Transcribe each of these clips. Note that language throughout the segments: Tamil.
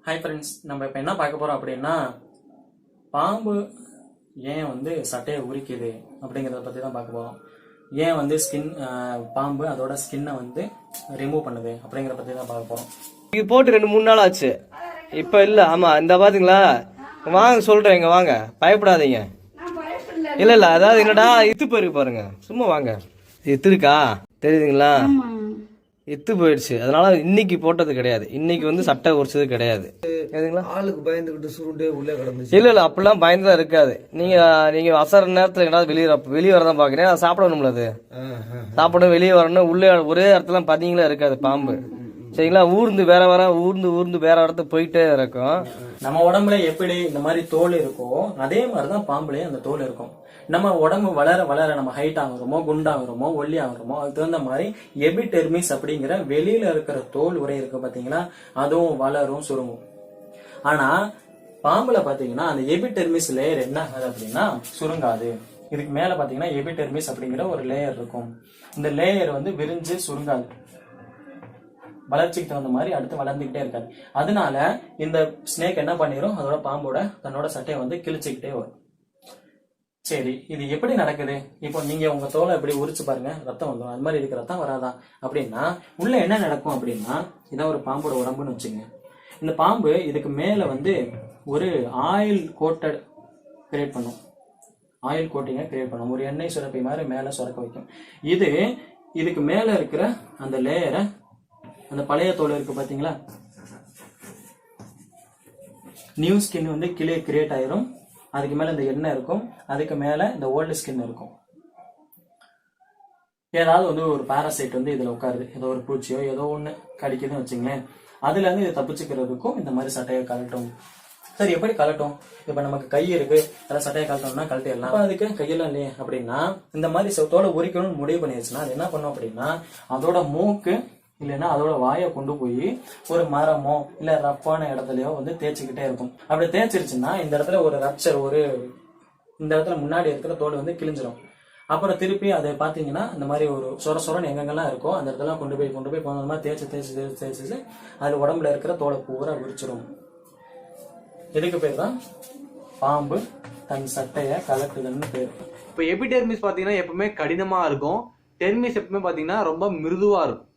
ஹாய் ஃப்ரெண்ட்ஸ், நம்ம இப்போ என்ன பார்க்க போறோம் அப்படின்னா பாம்பு ஏன் வந்து சட்டையை உரிக்குது அப்படிங்கிறத பற்றி தான் பார்க்க போறோம். ஏன் வந்து பாம்பு அதோட ஸ்கின்னை வந்து ரிமூவ் பண்ணுது அப்படிங்கிறத பற்றி தான் பார்க்க போறோம். இது போட்டு 2-3 நாள் ஆச்சு. இப்போ இல்லை. ஆமாம், இந்த பாத்தீங்களா, வாங்க சொல்கிறேன், இங்கே வாங்க, பயப்படாதீங்க. இல்லை அதாவது என்னடா இத்து போயிருக்கு பாருங்க, சும்மா வாங்க. இத்து இருக்கா தெரியுதுங்களா, இத்து போயிடுச்சு. அதனால இன்னைக்கு போட்டது கிடையாது, இன்னைக்கு வந்து சட்டை உரிச்சது கிடையாது. ஆளுக்கு பயந்துகிட்டு சுருண்டே உள்ளே கிடந்துச்சு. இல்ல அப்படிலாம் பயந்துதான் இருக்காது. நீங்க அசர நேரத்துல எங்கேயாவது வெளியே வரதான் பாக்குறேன். சாப்பிடணும்ல, அது சாப்பிடணும், வெளியே வரணும். உள்ளே ஒரே இடத்துல பாத்தீங்களா இருக்காது பாம்பு. சரிங்களா, ஊர்ந்து வேற இடத்துக்கு போயிட்டே இருக்கும். நம்ம உடம்புல எப்படி இந்த மாதிரி தோல் இருக்கோ அதே மாதிரிதான் பாம்புலயும் அந்த தோல் இருக்கும். நம்ம உடம்பு வளர வளர நம்ம ஹைட் ஆகுறோமோ, குண்டாகிறோமோ, ஒல்லி ஆகுறோமோ, அதுக்கு தகுந்த மாதிரி எபிடெர்மிஸ் அப்படிங்கிற வெளியில இருக்கிற தோல் உரை இருக்கு பாத்தீங்களா, அதுவும் வளரும், சுருங்கும். ஆனா பாம்புல பாத்தீங்கன்னா அந்த எபிடெர்மிஸ் லேயர் என்ன ஆகுது அப்படின்னா சுருங்காது. இதுக்கு மேல பாத்தீங்கன்னா எபிடெர்மிஸ் அப்படிங்கிற ஒரு லேயர் இருக்கும். இந்த லேயர் வந்து விரிஞ்சு சுருங்காது, வளர்ச்சிக்கு தகுந்த மாதிரி அடுத்து வளர்ந்துகிட்டே இருக்காது. அதனால இந்த ஸ்னேக் என்ன பண்ணிரும், அதோட பாம்போட தன்னோட சட்டையை வந்து கிழிச்சுக்கிட்டே வரும். சரி, இது எப்படி நடக்குது? இப்போ நீங்க உங்க தோலை எப்படி உரிச்சு பாருங்க, ரத்தம் வந்துடும். அது மாதிரி இதுக்கு ரத்தம் வராதா அப்படின்னா உள்ள என்ன நடக்கும் அப்படின்னா, இதான் ஒரு பாம்போட உடம்புன்னு வச்சுங்க. இந்த பாம்பு இதுக்கு மேல வந்து ஒரு ஆயில் கோட்டட் கிரியேட் பண்ணும், ஆயில் கோட்டிங்கை கிரியேட் பண்ணும். ஒரு எண்ணெய் சுரப்பி மாதிரி மேல சுரக்க வைக்கும். இதுக்கு மேல இருக்கிற அந்த லேயரை, அந்த பழைய தோல் இருக்கு பாத்தீங்களா, நியூ ஸ்கின் வந்து கிரியேட் ஆயிரும். அதுக்கு மேல இந்த எண்ணெய் இருக்கும், அதுக்கு மேல இந்த ஓல்டு ஸ்கின் இருக்கும். ஏதாவது வந்து ஒரு பாராசைட் வந்து இதுல உட்காருது, ஏதோ ஒரு பூச்சியோ ஏதோ ஒண்ணு கடிக்குதுன்னு வச்சுங்களேன். அதுல இருந்து இதை தப்பிச்சுக்கிறதுக்கும் இந்த மாதிரி சட்டையை கழட்டும். சரி, எப்படி கழட்டும்? இப்ப நமக்கு கை இருக்கு, அதில் சட்டையை கழட்டோம்னா கழட்டிடலாம். அதுக்கு கையெல்லாம் இல்லையே அப்படின்னா இந்த மாதிரி தோலை உரிக்கணும்னு முடிவு பண்ணிடுச்சுன்னா அது என்ன பண்ணும் அப்படின்னா, அதோட மூக்கு இல்லைன்னா அதோட வாயை கொண்டு போய் ஒரு மரமோ இல்ல ரப்பான இடத்துலயோ வந்து தேய்ச்சிக்கிட்டே இருக்கும். அப்படி தேய்ச்சிருச்சுன்னா இந்த இடத்துல ஒரு ரப்சர், இந்த இடத்துல முன்னாடி இருக்கிற தோல் வந்து கிழிஞ்சிடும். அப்புறம் திருப்பி அதை பாத்தீங்கன்னா இந்த மாதிரி ஒரு சொரன்னு எங்கெங்கெல்லாம் இருக்கோ அந்த இடத்துல கொண்டு போய் போன மாதிரி தேய்ச்சி அது உடம்புல இருக்கிற தோலை பூரா விரிச்சிடும். இதுக்கு பேர் தான் பாம்பு தன் சட்டையை கலட்டுதுன்னு பேர். இப்போ எபிடெர்மிஸ் பாத்தீங்கன்னா எப்பவுமே கடினமா இருக்கும், டெர்மிஸ் எப்பவுமே பாத்தீங்கன்னா ரொம்ப மிருதுவா இருக்கும்.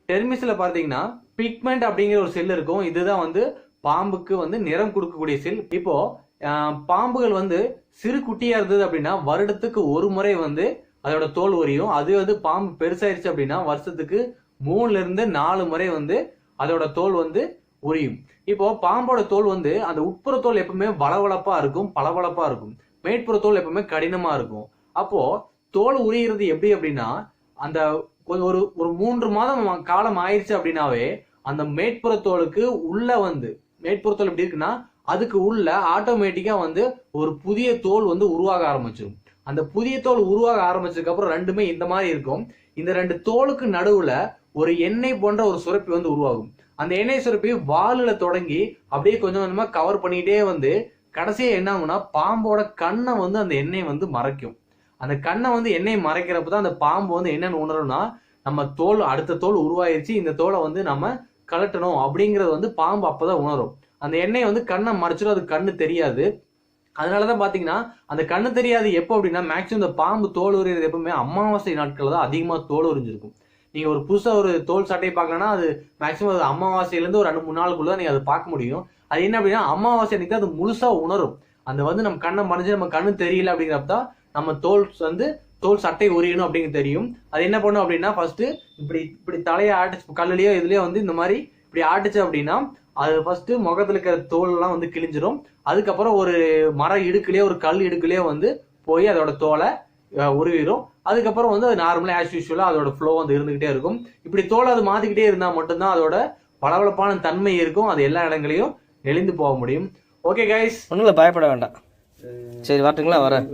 டெர்மிஸ்ல பாத்தீங்கன்னா பிக்மெண்ட் அப்படிங்கிற ஒரு செல் இருக்கும். இதுதான் வந்து பாம்புக்கு வந்து நிறம் கொடுக்கக்கூடிய செல். இப்போ பாம்புகள் வந்து சிறு குட்டியா இருந்தது அப்படின்னா வருடத்துக்கு ஒரு முறை வந்து அதோட தோல் உரியும். அது வந்து பாம்பு பெருசாயிருச்சு அப்படின்னா வருஷத்துக்கு 3-4 முறை வந்து அதோட தோல் வந்து உரியும். இப்போ பாம்போட தோல் வந்து அந்த உட்புற தோல் எப்பவுமே வளவளப்பா இருக்கும், பளபளப்பா இருக்கும். மேற்புற தோல் எப்பவுமே கடினமா இருக்கும். அப்போ தோல் உரிகிறது எப்படி அப்படின்னா, அந்த ஒரு 3 மாதம் காலம் ஆயிடுச்சு அப்படின்னாவே அந்த மேற்புற தோலுக்கு உள்ள வந்து, மேற்புற தோல் எப்படி இருக்குன்னா அதுக்கு உள்ள ஆட்டோமேட்டிக்கா வந்து ஒரு புதிய தோல் வந்து உருவாக ஆரம்பிச்சிடும். அந்த புதிய தோல் உருவாக ஆரம்பிச்சதுக்கு அப்புறம் ரெண்டுமே இந்த மாதிரி இருக்கும். இந்த 2 தோலுக்கு நடுவுல ஒரு எண்ணெய் போன்ற ஒரு சுரப்பி வந்து உருவாகும். அந்த எண்ணெய் சுரப்பி வாலுல தொடங்கி அப்படியே கொஞ்சம் கொஞ்சமா கவர் பண்ணிக்கிட்டே வந்து கடைசியா என்ன ஆகும்னா பாம்போட கண்ணை வந்து அந்த எண்ணெய் வந்து மறைக்கும். அந்த கண்ணை வந்து எண்ணெய் மறைக்கிறப்பதான் அந்த பாம்பு வந்து என்னன்னு உணரும்னா, நம்ம தோல், அடுத்த தோல் உருவாயிருச்சு, இந்த தோலை வந்து நம்ம கலட்டணும் அப்படிங்கறது வந்து பாம்பு அப்பதான் உணரும். அந்த எண்ணெய் வந்து கண்ணை மறைச்சிடும், அது கண்ணு தெரியாது. அதனாலதான் பாத்தீங்கன்னா அந்த கண்ணு தெரியாது எப்போ அப்படின்னா, மேக்சிமம் இந்த பாம்பு தோல் உரிறது எப்பவுமே அமாவாசை நாட்கள் தான் அதிகமா தோல் உரிஞ்சிருக்கும். நீங்க ஒரு புதுசா ஒரு தோல் சட்டையை பார்க்கலன்னா அது மேக்சிமம் அது அமாவாசையில இருந்து ஒரு 2-3 நாளுக்குள்ள நீங்க அதை பார்க்க முடியும். அது என்ன அப்படின்னா அமாவாசை அன்னைக்கு அது முழுசா உணரும். அந்த வந்து நம்ம கண்ணை மறைஞ்சு நம்ம கண்ணு தெரியல அப்படிங்கிறப்பதான் நம்ம தோல் சட்டை உரியணும் அப்படிங்கிறது தெரியும். அது என்ன பண்ணும் அப்படின்னா, ஃபர்ஸ்ட் இப்படி தலையை ஆட்டுச்சு, கல்லுலயோ இதுலயோ வந்து இந்த மாதிரி இப்படி ஆட்டுச்சு அப்படின்னா அது ஃபர்ஸ்ட் முகத்துல இருக்கிற தோல் எல்லாம் வந்து கிழிஞ்சிடும். அதுக்கப்புறம் ஒரு மர இடுக்குலயோ ஒரு கல் இடுக்குலயோ வந்து போய் அதோட தோலை உருவிடும். அதுக்கப்புறம் வந்து அது நார்மலா ஆஸ் யூஸ்வலா அதோட ஃப்ளோ வந்து இருந்துகிட்டே இருக்கும். இப்படி தோலை அது மாத்திக்கிட்டே இருந்தா மட்டும்தான் அதோட பளபளப்பான தன்மை இருக்கும், அது எல்லா இடங்களையும் நெளிந்து போக முடியும். ஓகே கைஸ், ஒண்ணுல பயப்பட வேண்டாம். சரி, வரட்டுங்களா? வரேன்.